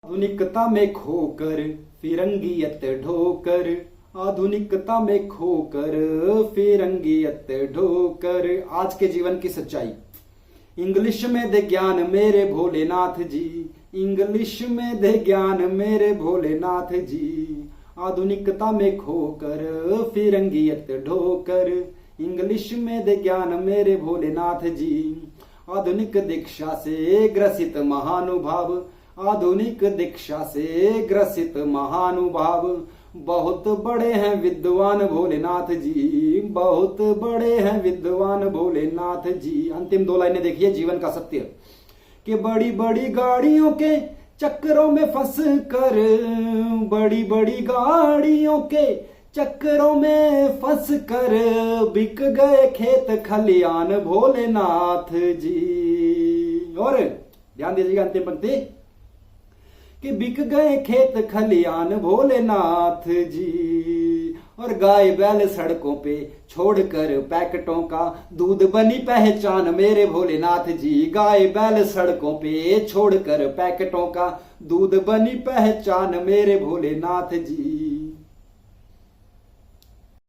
आधुनिकता में खोकर फिरंगियत ढोकर, आधुनिकता में खोकर फिरंगियत ढोकर। आज के जीवन की सच्चाई। इंग्लिश में दे ज्ञान मेरे भोलेनाथ जी, इंग्लिश में दे ज्ञान मेरे भोलेनाथ जी। आधुनिकता में खोकर फिरंगियत ढोकर, इंग्लिश में दे ज्ञान मेरे भोलेनाथ जी। आधुनिक दीक्षा से ग्रसित महानुभाव, आधुनिक दीक्षा से ग्रसित महानुभाव। बहुत बड़े हैं विद्वान भोलेनाथ जी, बहुत बड़े हैं विद्वान भोलेनाथ जी। अंतिम दो लाइनें देखिए जीवन का सत्य कि बड़ी बड़ी गाड़ियों के चक्करों में फंस कर, बड़ी बड़ी गाड़ियों के चक्करों में फंस कर बिक गए खेत खलियान भोलेनाथ जी। और ध्यान दीजिएगा अंतिम पंक्ति कि बिक गए खेत खलियान भोलेनाथ जी। और गाय बैल सड़कों पे छोड़कर पैकेटों का दूध बनी पहचान मेरे भोलेनाथ जी। गाय बैल सड़कों पे छोड़कर पैकेटों का दूध बनी पहचान मेरे भोलेनाथ जी।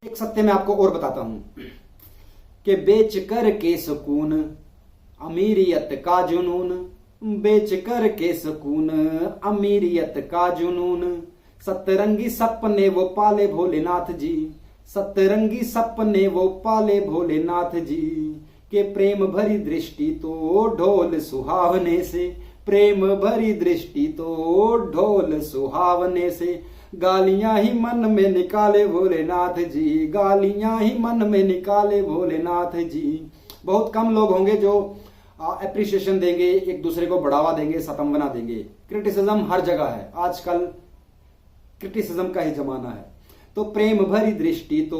एक सत्य मैं आपको और बताता हूं कि बेच कर के सुकून अमीरियत का जुनून, बेच कर के सुकून अमीरियत का जुनून। सतरंगी सपने वो पाले भोलेनाथ जी, सतरंगी सपने वो पाले भोलेनाथ जी। के प्रेम भरी दृष्टि तो ढोल सुहावने से, प्रेम भरी दृष्टि तो ढोल सुहावने से। गालियां ही मन में निकाले भोलेनाथ जी, गालियां ही मन में निकाले भोलेनाथ जी। बहुत कम लोग होंगे जो एप्रिसिएशन देंगे, एक दूसरे को बढ़ावा देंगे, सतंबना देंगे। क्रिटिसिज्म हर जगह है, आजकल क्रिटिसिज्म का ही जमाना है। तो प्रेम भरी दृष्टि तो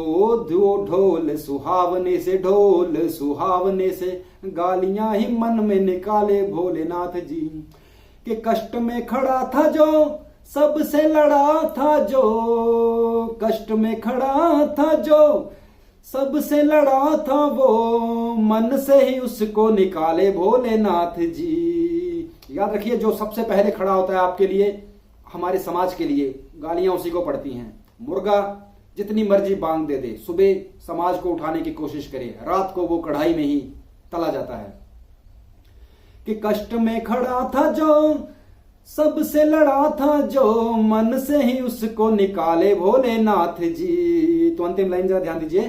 ढोल सुहावने से, ढोल सुहावने से। गालियां ही मन में निकाले भोलेनाथ जी। कि कष्ट में खड़ा था जो सबसे लड़ा था, जो कष्ट में खड़ा था जो सबसे लड़ा था वो मन से ही उसको निकाले भोलेनाथ जी। याद रखिए जो सबसे पहले खड़ा होता है आपके लिए, हमारे समाज के लिए, गालियां उसी को पड़ती हैं। मुर्गा जितनी मर्जी बांग दे दे, सुबह समाज को उठाने की कोशिश करे, रात को वो कढ़ाई में ही तला जाता है। कि कष्ट में खड़ा था जो सबसे लड़ा था जो मन से ही उसको निकाले भोलेनाथ जी। तो अंतिम लाइन जरा ध्यान दीजिए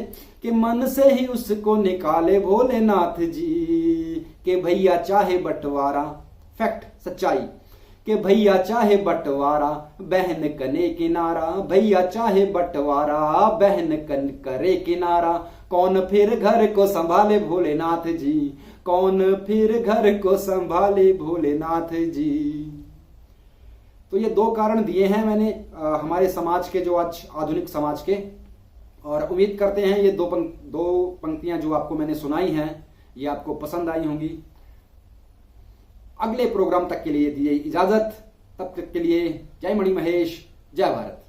कि मन से ही उसको निकाले भोलेनाथ जी। कि भैया चाहे बंटवारा, फैक्ट सच्चाई, कि भैया चाहे बंटवारा बहन कने किनारा, भैया चाहे बंटवारा बहन कन करे किनारा। कौन फिर घर को संभाले भोलेनाथ जी, कौन फिर घर को संभाले भोलेनाथ जी। तो ये दो कारण दिए हैं मैंने हमारे समाज के, जो आज आधुनिक समाज के। और उम्मीद करते हैं ये दो पंक्तियां जो आपको मैंने सुनाई हैं ये आपको पसंद आई होंगी। अगले प्रोग्राम तक के लिए दीजिए इजाजत, तब तक के लिए जय मणि महेश, जय भारत।